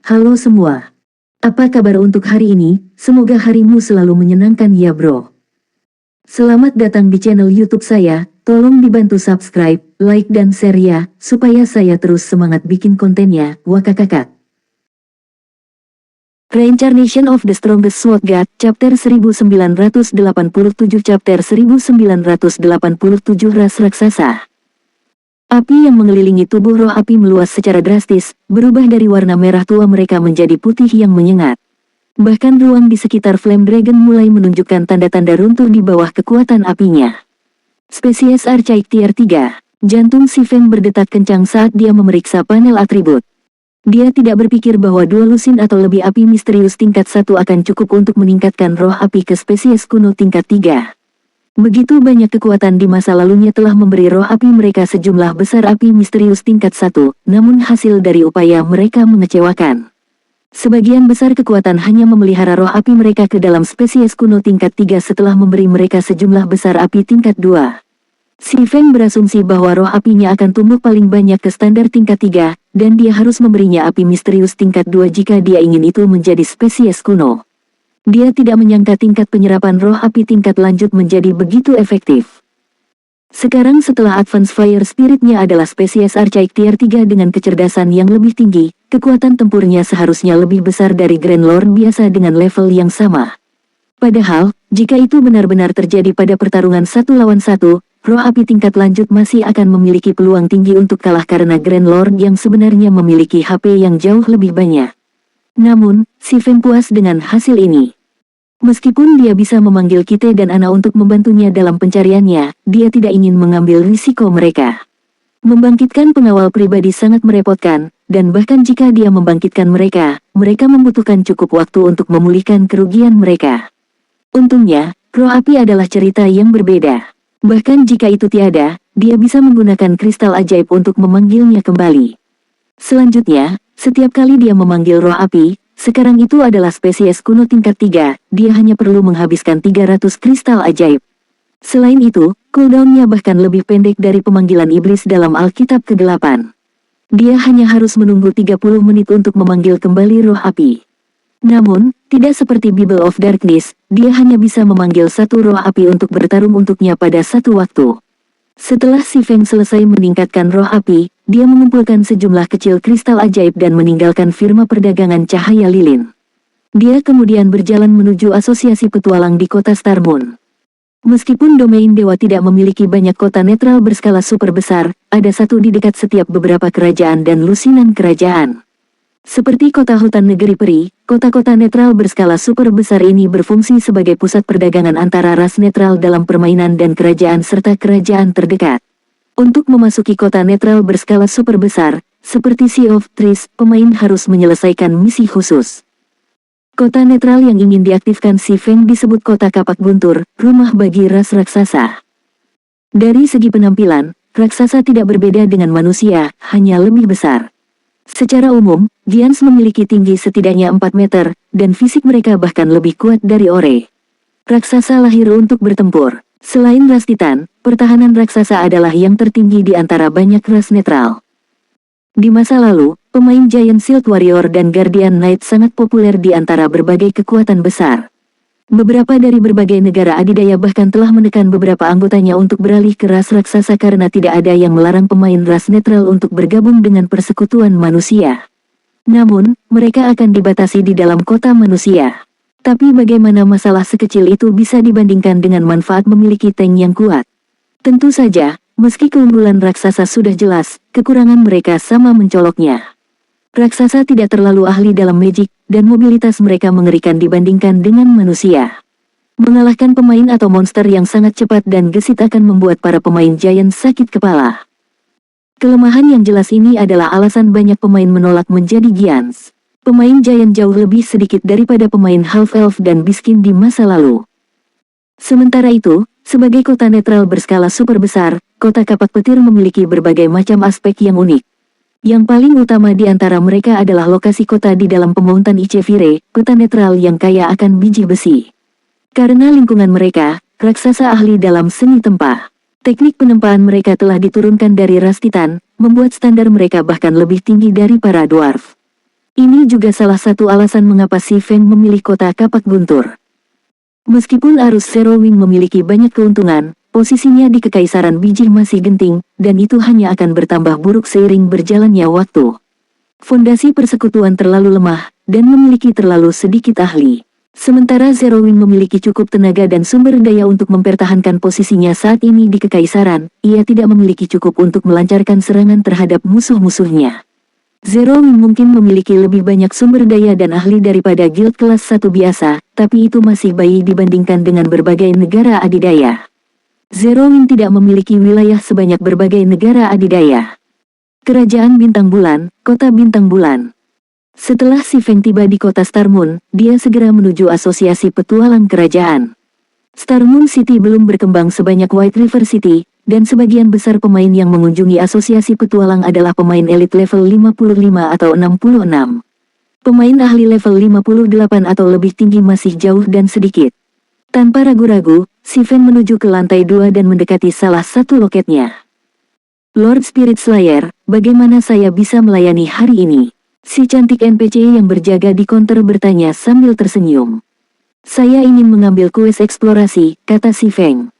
Halo semua. Apa kabar untuk hari ini? Semoga harimu selalu menyenangkan ya bro. Selamat datang di channel YouTube saya. Tolong dibantu subscribe, like dan share ya, supaya saya terus semangat bikin kontennya. Wakakakak. Reincarnation of the Strongest Sword God, Chapter 1987 Chapter 1987 Ras Raksasa. Api yang mengelilingi tubuh roh api meluas secara drastis, berubah dari warna merah tua mereka menjadi putih yang menyengat. Bahkan ruang di sekitar Flame Dragon mulai menunjukkan tanda-tanda runtuh di bawah kekuatan apinya. Spesies Archaic Tier 3. Jantung si Feng berdetak kencang saat dia memeriksa panel atribut. Dia tidak berpikir bahwa dua lusin atau lebih api misterius tingkat 1 akan cukup untuk meningkatkan roh api ke spesies kuno tingkat 3. Begitu banyak kekuatan di masa lalunya telah memberi roh api mereka sejumlah besar api misterius tingkat 1, namun hasil dari upaya mereka mengecewakan. Sebagian besar kekuatan hanya memelihara roh api mereka ke dalam spesies kuno tingkat 3 setelah memberi mereka sejumlah besar api tingkat 2. Si Feng berasumsi bahwa roh apinya akan tumbuh paling banyak ke standar tingkat 3, dan dia harus memberinya api misterius tingkat 2 jika dia ingin itu menjadi spesies kuno. Dia tidak menyangka tingkat penyerapan roh api tingkat lanjut menjadi begitu efektif. Sekarang setelah Advance Fire Spirit-nya adalah spesies Archaic Tier 3 dengan kecerdasan yang lebih tinggi, kekuatan tempurnya seharusnya lebih besar dari Grand Lord biasa dengan level yang sama. Padahal, jika itu benar-benar terjadi pada pertarungan 1 lawan 1, roh api tingkat lanjut masih akan memiliki peluang tinggi untuk kalah karena Grand Lord yang sebenarnya memiliki HP yang jauh lebih banyak. Namun, si Feng puas dengan hasil ini. Meskipun dia bisa memanggil Kite dan Ana untuk membantunya dalam pencariannya, dia tidak ingin mengambil risiko mereka. Membangkitkan pengawal pribadi sangat merepotkan, dan bahkan jika dia membangkitkan mereka, mereka membutuhkan cukup waktu untuk memulihkan kerugian mereka. Untungnya, roh api adalah cerita yang berbeda. Bahkan jika itu tiada, dia bisa menggunakan kristal ajaib untuk memanggilnya kembali. Selanjutnya, setiap kali dia memanggil roh api, sekarang itu adalah spesies kuno tingkat 3, dia hanya perlu menghabiskan 300 kristal ajaib. Selain itu, cooldown-nya bahkan lebih pendek dari pemanggilan iblis dalam Alkitab ke-8. Dia hanya harus menunggu 30 menit untuk memanggil kembali roh api. Namun, tidak seperti Bible of Darkness, dia hanya bisa memanggil satu roh api untuk bertarung untuknya pada satu waktu. Setelah si Feng selesai meningkatkan roh api, dia mengumpulkan sejumlah kecil kristal ajaib dan meninggalkan firma perdagangan cahaya lilin. Dia kemudian berjalan menuju asosiasi petualang di kota Star Moon. Meskipun domain dewa tidak memiliki banyak kota netral berskala super besar, ada satu di dekat setiap beberapa kerajaan dan lusinan kerajaan. Seperti kota hutan negeri peri, kota-kota netral berskala super besar ini berfungsi sebagai pusat perdagangan antara ras netral dalam permainan dan kerajaan serta kerajaan terdekat. Untuk memasuki kota netral berskala super besar, seperti Sea of Trees, pemain harus menyelesaikan misi khusus. Kota netral yang ingin diaktifkan si Feng disebut kota kapak guntur, rumah bagi ras raksasa. Dari segi penampilan, raksasa tidak berbeda dengan manusia, hanya lebih besar. Secara umum, Giants memiliki tinggi setidaknya 4 meter, dan fisik mereka bahkan lebih kuat dari Ore. Raksasa lahir untuk bertempur. Selain ras Titan, pertahanan raksasa adalah yang tertinggi di antara banyak ras netral. Di masa lalu, pemain Giant Shield Warrior dan Guardian Knight sangat populer di antara berbagai kekuatan besar. Beberapa dari berbagai negara adidaya bahkan telah menekan beberapa anggotanya untuk beralih ke ras raksasa karena tidak ada yang melarang pemain ras netral untuk bergabung dengan persekutuan manusia. Namun, mereka akan dibatasi di dalam kota manusia. Tapi bagaimana masalah sekecil itu bisa dibandingkan dengan manfaat memiliki tank yang kuat? Tentu saja, meski keunggulan raksasa sudah jelas, kekurangan mereka sama mencoloknya. Raksasa tidak terlalu ahli dalam magic, dan mobilitas mereka mengerikan dibandingkan dengan manusia. Mengalahkan pemain atau monster yang sangat cepat dan gesit akan membuat para pemain Giant sakit kepala. Kelemahan yang jelas ini adalah alasan banyak pemain menolak menjadi Giants. Pemain Giant jauh lebih sedikit daripada pemain Half-Elf dan Biskin di masa lalu. Sementara itu, sebagai kota netral berskala super besar, kota kapak petir memiliki berbagai macam aspek yang unik. Yang paling utama di antara mereka adalah lokasi kota di dalam pemautan Ichevire, kota netral yang kaya akan biji besi. Karena lingkungan mereka, raksasa ahli dalam seni tempah. Teknik penempaan mereka telah diturunkan dari ras Titan, membuat standar mereka bahkan lebih tinggi dari para dwarf. Ini juga salah satu alasan mengapa Si Feng memilih kota kapak guntur. Meskipun arus Zero Wing memiliki banyak keuntungan, posisinya di Kekaisaran Biji masih genting, dan itu hanya akan bertambah buruk seiring berjalannya waktu. Fondasi persekutuan terlalu lemah, dan memiliki terlalu sedikit ahli. Sementara Zero Wing memiliki cukup tenaga dan sumber daya untuk mempertahankan posisinya saat ini di Kekaisaran, ia tidak memiliki cukup untuk melancarkan serangan terhadap musuh-musuhnya. Zero Wing mungkin memiliki lebih banyak sumber daya dan ahli daripada guild kelas 1 biasa, tapi itu masih bayi dibandingkan dengan berbagai negara adidaya. Zero Wing tidak memiliki wilayah sebanyak berbagai negara adidaya. Kerajaan Bintang Bulan, Kota Bintang Bulan. Setelah Si Feng tiba di kota Star Moon, dia segera menuju asosiasi petualang kerajaan. Star Moon City belum berkembang sebanyak White River City, dan sebagian besar pemain yang mengunjungi asosiasi petualang adalah pemain elit level 55 atau 66. Pemain ahli level 58 atau lebih tinggi masih jauh dan sedikit. Tanpa ragu-ragu, Si Feng menuju ke lantai 2 dan mendekati salah satu loketnya. Lord Spirit Slayer, bagaimana saya bisa melayani hari ini? Si cantik NPC yang berjaga di konter bertanya sambil tersenyum. Saya ingin mengambil kuis eksplorasi, kata Si Feng.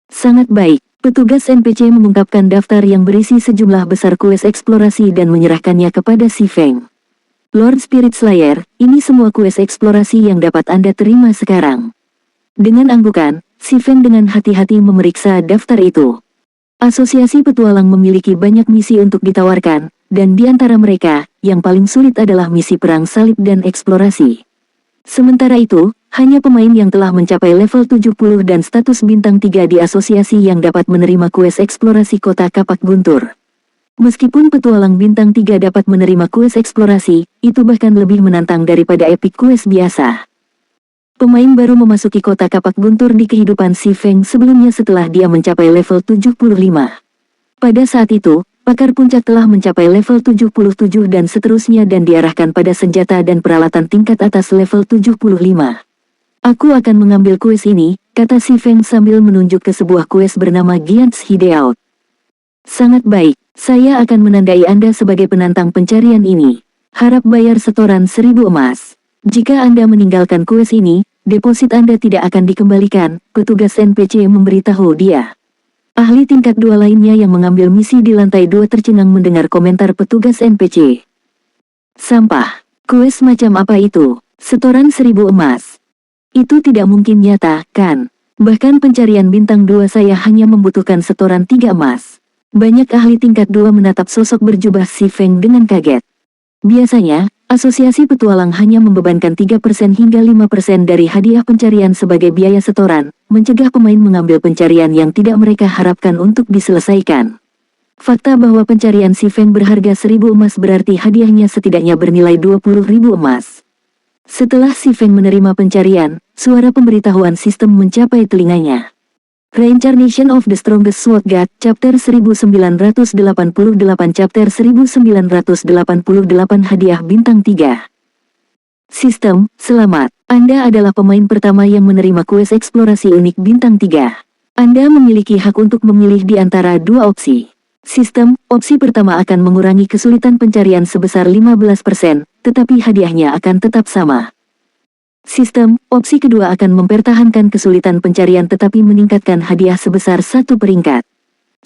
Sangat baik, petugas NPC mengungkapkan daftar yang berisi sejumlah besar kuis eksplorasi dan menyerahkannya kepada Si Feng. Lord Spirit Slayer, ini semua kuis eksplorasi yang dapat Anda terima sekarang. Dengan anggukan, Si Feng dengan hati-hati memeriksa daftar itu. Asosiasi petualang memiliki banyak misi untuk ditawarkan, dan di antara mereka, yang paling sulit adalah misi perang salib dan eksplorasi. Sementara itu, hanya pemain yang telah mencapai level 70 dan status bintang 3 di asosiasi yang dapat menerima kuis eksplorasi kota kapak guntur. Meskipun petualang bintang 3 dapat menerima kuis eksplorasi, itu bahkan lebih menantang daripada epic kuis biasa. Pemain baru memasuki kota kapak guntur di kehidupan Si Feng sebelumnya setelah dia mencapai level 75. Pada saat itu, pakar puncak telah mencapai level 77 dan seterusnya dan diarahkan pada senjata dan peralatan tingkat atas level 75. Aku akan mengambil kuis ini, kata Si Feng sambil menunjuk ke sebuah kuis bernama Giant's Hideout. Sangat baik, saya akan menandai Anda sebagai penantang pencarian ini. Harap bayar setoran 1000 emas. Jika Anda meninggalkan kuis ini, deposit Anda tidak akan dikembalikan, petugas NPC memberitahu dia. Ahli tingkat 2 lainnya yang mengambil misi di lantai 2 tercengang mendengar komentar petugas NPC. Sampah. Kuis macam apa itu? Setoran 1000 emas. Itu tidak mungkin nyata, kan? Bahkan pencarian bintang 2 saya hanya membutuhkan setoran 3 emas. Banyak ahli tingkat 2 menatap sosok berjubah Si Feng dengan kaget. Biasanya, asosiasi petualang hanya membebankan 3% hingga 5% dari hadiah pencarian sebagai biaya setoran, mencegah pemain mengambil pencarian yang tidak mereka harapkan untuk diselesaikan. Fakta bahwa pencarian Si Feng berharga 1000 emas berarti hadiahnya setidaknya bernilai 20.000 emas. Setelah Si Feng menerima pencarian, suara pemberitahuan sistem mencapai telinganya. Reincarnation of the Strongest Sword God, Chapter 1988 Chapter 1988 Hadiah Bintang 3. Sistem, selamat. Anda adalah pemain pertama yang menerima kuis eksplorasi unik Bintang 3. Anda memiliki hak untuk memilih di antara dua opsi. Sistem, opsi pertama akan mengurangi kesulitan pencarian sebesar 15%, tetapi hadiahnya akan tetap sama. Sistem, opsi kedua akan mempertahankan kesulitan pencarian tetapi meningkatkan hadiah sebesar 1 peringkat.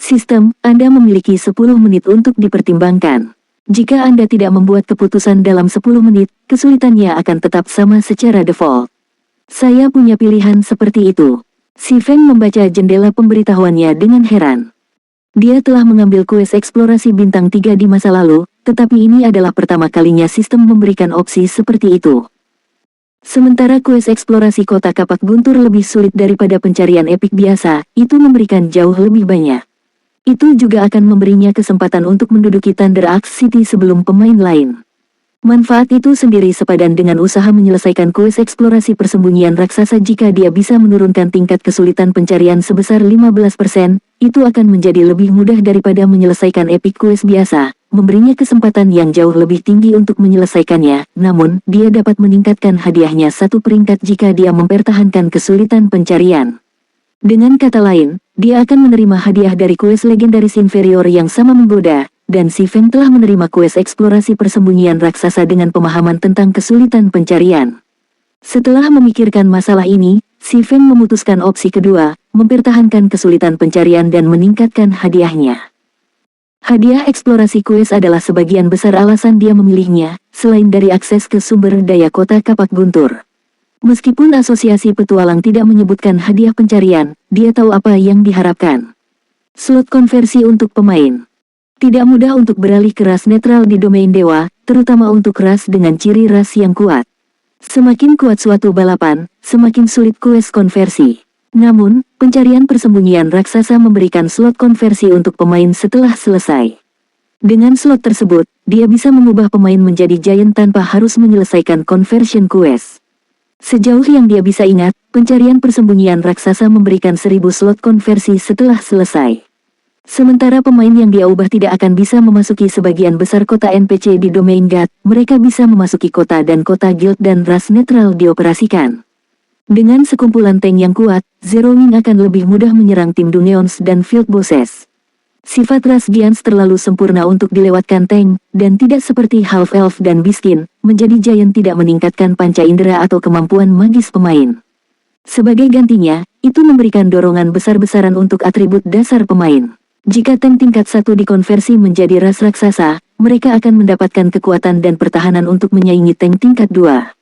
Sistem, Anda memiliki 10 menit untuk dipertimbangkan. Jika Anda tidak membuat keputusan dalam 10 menit, kesulitannya akan tetap sama secara default. Saya punya pilihan seperti itu. Si Feng membaca jendela pemberitahuannya dengan heran. Dia telah mengambil kuis eksplorasi bintang 3 di masa lalu, tetapi ini adalah pertama kalinya sistem memberikan opsi seperti itu. Sementara kuis eksplorasi kota kapak guntur lebih sulit daripada pencarian epik biasa, itu memberikan jauh lebih banyak. Itu juga akan memberinya kesempatan untuk menduduki Thunder Axe City sebelum pemain lain. Manfaat itu sendiri sepadan dengan usaha menyelesaikan kuis eksplorasi persembunyian raksasa. Jika dia bisa menurunkan tingkat kesulitan pencarian sebesar 15%, itu akan menjadi lebih mudah daripada menyelesaikan epic kuis biasa, memberinya kesempatan yang jauh lebih tinggi untuk menyelesaikannya, namun, dia dapat meningkatkan hadiahnya 1 peringkat jika dia mempertahankan kesulitan pencarian. Dengan kata lain, dia akan menerima hadiah dari kuis legendaris inferior yang sama menggoda, dan Si Feng telah menerima kues eksplorasi persembunyian raksasa dengan pemahaman tentang kesulitan pencarian. Setelah memikirkan masalah ini, Si Feng memutuskan opsi kedua, mempertahankan kesulitan pencarian dan meningkatkan hadiahnya. Hadiah eksplorasi kues adalah sebagian besar alasan dia memilihnya, selain dari akses ke sumber daya kota Kapak Guntur. Meskipun asosiasi petualang tidak menyebutkan hadiah pencarian, dia tahu apa yang diharapkan. Slot konversi untuk pemain. Tidak mudah untuk beralih ke ras netral di domain dewa, terutama untuk ras dengan ciri ras yang kuat. Semakin kuat suatu balapan, semakin sulit kues konversi. Namun, pencarian persembunyian raksasa memberikan slot konversi untuk pemain setelah selesai. Dengan slot tersebut, dia bisa mengubah pemain menjadi giant tanpa harus menyelesaikan conversion quest. Sejauh yang dia bisa ingat, pencarian persembunyian raksasa memberikan 1000 slot konversi setelah selesai. Sementara pemain yang dia ubah tidak akan bisa memasuki sebagian besar kota NPC di domain God, mereka bisa memasuki kota dan kota guild dan ras netral dioperasikan. Dengan sekumpulan tank yang kuat, Zero Wing akan lebih mudah menyerang tim Dungeons dan Field Bosses. Sifat ras Giants terlalu sempurna untuk dilewatkan tank, dan tidak seperti Half Elf dan Biskin, menjadi Giant tidak meningkatkan panca indera atau kemampuan magis pemain. Sebagai gantinya, itu memberikan dorongan besar-besaran untuk atribut dasar pemain. Jika tank tingkat 1 dikonversi menjadi ras raksasa, mereka akan mendapatkan kekuatan dan pertahanan untuk menyaingi tank tingkat 2.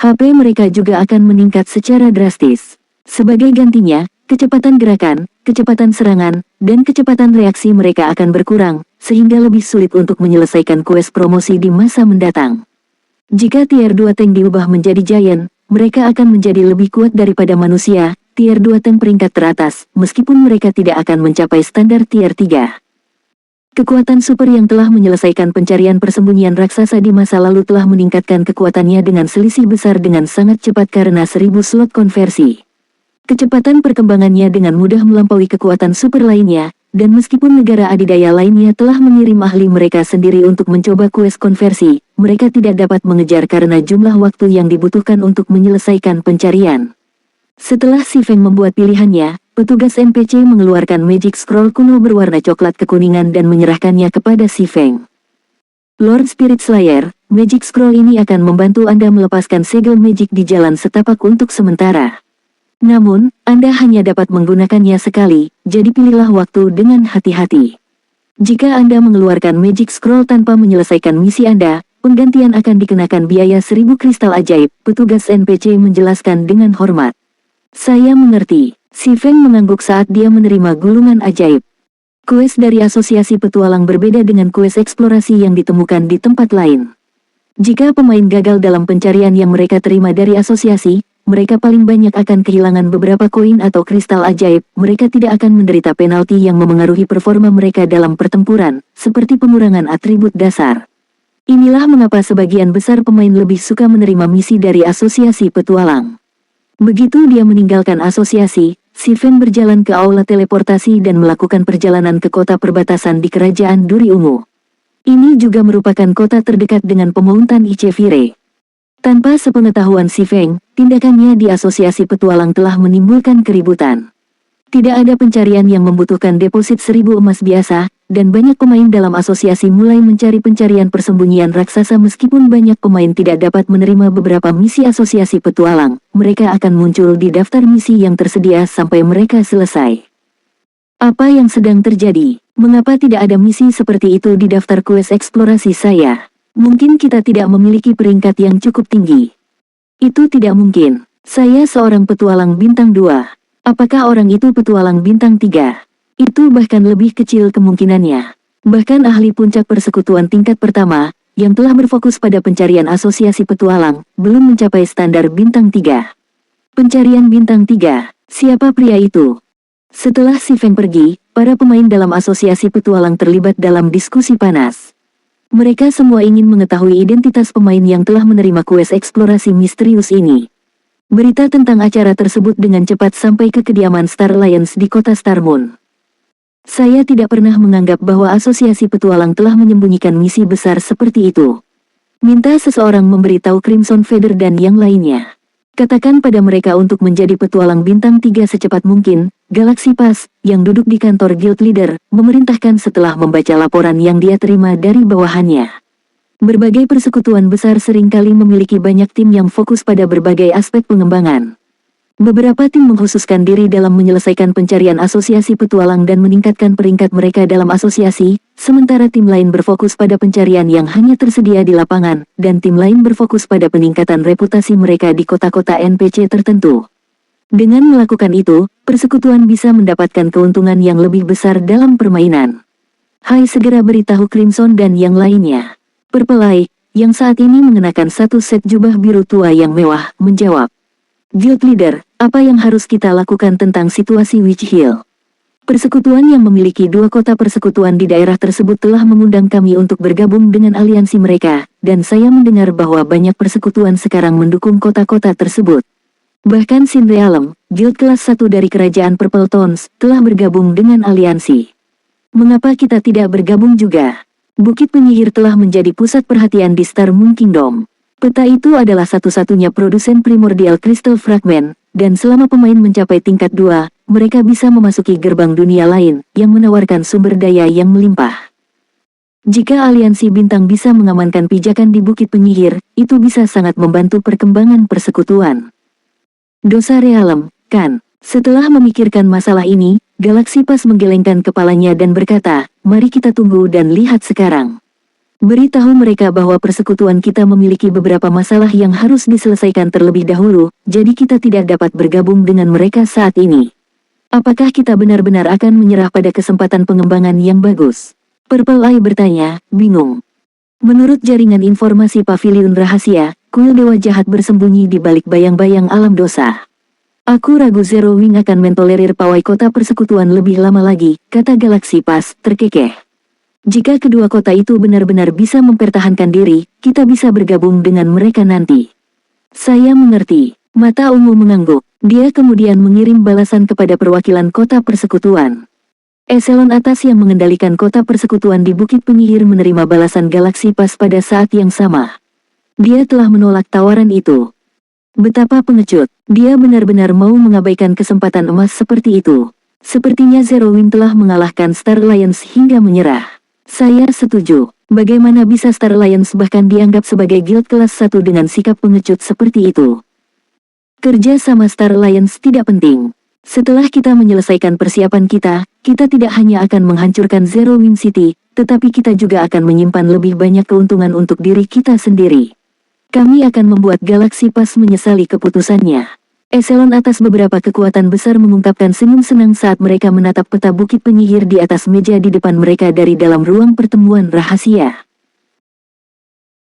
HP mereka juga akan meningkat secara drastis. Sebagai gantinya, kecepatan gerakan, kecepatan serangan, dan kecepatan reaksi mereka akan berkurang, sehingga lebih sulit untuk menyelesaikan quest promosi di masa mendatang. Jika tier 2 tank diubah menjadi giant, mereka akan menjadi lebih kuat daripada manusia, tier 2 tank peringkat teratas, meskipun mereka tidak akan mencapai standar tier 3. Kekuatan super yang telah menyelesaikan pencarian persembunyian raksasa di masa lalu telah meningkatkan kekuatannya dengan selisih besar dengan sangat cepat karena 1000 slot konversi. Kecepatan perkembangannya dengan mudah melampaui kekuatan super lainnya, dan meskipun negara adidaya lainnya telah mengirim ahli mereka sendiri untuk mencoba quest konversi, mereka tidak dapat mengejar karena jumlah waktu yang dibutuhkan untuk menyelesaikan pencarian. Setelah Si Feng membuat pilihannya, petugas NPC mengeluarkan Magic Scroll kuno berwarna coklat kekuningan dan menyerahkannya kepada Si Feng. Lord Spirit Slayer, Magic Scroll ini akan membantu Anda melepaskan segel magic di jalan setapak untuk sementara. Namun, Anda hanya dapat menggunakannya sekali, jadi pilihlah waktu dengan hati-hati. Jika Anda mengeluarkan Magic Scroll tanpa menyelesaikan misi Anda, penggantian akan dikenakan biaya 1000 kristal ajaib, petugas NPC menjelaskan dengan hormat. Saya mengerti. Si Feng mengangguk saat dia menerima gulungan ajaib. Kues dari asosiasi petualang berbeda dengan kues eksplorasi yang ditemukan di tempat lain. Jika pemain gagal dalam pencarian yang mereka terima dari asosiasi, mereka paling banyak akan kehilangan beberapa koin atau kristal ajaib. Mereka tidak akan menderita penalti yang memengaruhi performa mereka dalam pertempuran, seperti pengurangan atribut dasar. Inilah mengapa sebagian besar pemain lebih suka menerima misi dari asosiasi petualang. Begitu dia meninggalkan asosiasi, Si Feng berjalan ke aula teleportasi dan melakukan perjalanan ke kota perbatasan di kerajaan Duri Ungu. Ini juga merupakan kota terdekat dengan pemountain Ichevire. Tanpa sepengetahuan Si Feng, tindakannya di asosiasi petualang telah menimbulkan keributan. Tidak ada pencarian yang membutuhkan deposit 1000 emas biasa, dan banyak pemain dalam asosiasi mulai mencari pencarian persembunyian raksasa meskipun banyak pemain tidak dapat menerima beberapa misi asosiasi petualang, mereka akan muncul di daftar misi yang tersedia sampai mereka selesai. Apa yang sedang terjadi? Mengapa tidak ada misi seperti itu di daftar quest eksplorasi saya? Mungkin kita tidak memiliki peringkat yang cukup tinggi. Itu tidak mungkin. Saya seorang petualang bintang 2. Apakah orang itu petualang bintang 3? Itu bahkan lebih kecil kemungkinannya. Bahkan ahli puncak persekutuan tingkat pertama, yang telah berfokus pada pencarian asosiasi petualang, belum mencapai standar bintang 3. Pencarian bintang 3, siapa pria itu? Setelah Si Feng pergi, para pemain dalam asosiasi petualang terlibat dalam diskusi panas. Mereka semua ingin mengetahui identitas pemain yang telah menerima kues eksplorasi misterius ini. Berita tentang acara tersebut dengan cepat sampai ke kediaman Star Alliance di kota Star Moon. Saya tidak pernah menganggap bahwa asosiasi petualang telah menyembunyikan misi besar seperti itu. Minta seseorang memberitahu Crimson Feather dan yang lainnya. Katakan pada mereka untuk menjadi petualang bintang 3 secepat mungkin, Galaxy Pass, yang duduk di kantor Guild Leader, memerintahkan setelah membaca laporan yang dia terima dari bawahannya. Berbagai persekutuan besar seringkali memiliki banyak tim yang fokus pada berbagai aspek pengembangan. Beberapa tim mengkhususkan diri dalam menyelesaikan pencarian asosiasi petualang dan meningkatkan peringkat mereka dalam asosiasi, sementara tim lain berfokus pada pencarian yang hanya tersedia di lapangan, dan tim lain berfokus pada peningkatan reputasi mereka di kota-kota NPC tertentu. Dengan melakukan itu, persekutuan bisa mendapatkan keuntungan yang lebih besar dalam permainan. Hai, segera beritahu Crimson dan yang lainnya. Purple Eye, yang saat ini mengenakan satu set jubah biru tua yang mewah, menjawab. Guild Leader, apa yang harus kita lakukan tentang situasi Witch Hill? Persekutuan yang memiliki 2 kota persekutuan di daerah tersebut telah mengundang kami untuk bergabung dengan aliansi mereka, dan saya mendengar bahwa banyak persekutuan sekarang mendukung kota-kota tersebut. Bahkan Sin Realm, guild kelas 1 dari kerajaan Purple Tones, telah bergabung dengan aliansi. Mengapa kita tidak bergabung juga? Bukit Penyihir telah menjadi pusat perhatian di Star Moon Kingdom. Peta itu adalah satu-satunya produsen primordial Crystal Fragment, dan selama pemain mencapai tingkat 2, mereka bisa memasuki gerbang dunia lain, yang menawarkan sumber daya yang melimpah. Jika aliansi bintang bisa mengamankan pijakan di Bukit Penyihir, itu bisa sangat membantu perkembangan persekutuan. Dosa Realm, kan? Setelah memikirkan masalah ini, Galaxy Pass menggelengkan kepalanya dan berkata, mari kita tunggu dan lihat sekarang. Beritahu mereka bahwa persekutuan kita memiliki beberapa masalah yang harus diselesaikan terlebih dahulu, jadi kita tidak dapat bergabung dengan mereka saat ini. Apakah kita benar-benar akan menyerah pada kesempatan pengembangan yang bagus? Purple Eye bertanya, bingung. Menurut jaringan informasi Paviliun Rahasia, kuil Dewa Jahat bersembunyi di balik bayang-bayang alam dosa. Aku ragu Zero Wing akan mentolerir pawai kota persekutuan lebih lama lagi, kata Galaxy Pass, terkekeh. Jika kedua kota itu benar-benar bisa mempertahankan diri, kita bisa bergabung dengan mereka nanti. Saya mengerti. Mata ungu mengangguk. Dia kemudian mengirim balasan kepada perwakilan kota persekutuan. Eselon atas yang mengendalikan kota persekutuan di Bukit Penyihir menerima balasan Galaxy Pass pada saat yang sama. Dia telah menolak tawaran itu. Betapa pengecut. Dia benar-benar mau mengabaikan kesempatan emas seperti itu. Sepertinya Zero Wing telah mengalahkan Star Alliance hingga menyerah. Saya setuju. Bagaimana bisa Star Alliance bahkan dianggap sebagai guild kelas 1 dengan sikap pengecut seperti itu? Kerja sama Star Alliance tidak penting. Setelah kita menyelesaikan persiapan kita tidak hanya akan menghancurkan Zero Wing City, tetapi kita juga akan menyimpan lebih banyak keuntungan untuk diri kita sendiri. Kami akan membuat Galaxy Pass menyesali keputusannya. Eselon atas beberapa kekuatan besar mengungkapkan senyum senang saat mereka menatap peta Bukit Penyihir di atas meja di depan mereka dari dalam ruang pertemuan rahasia.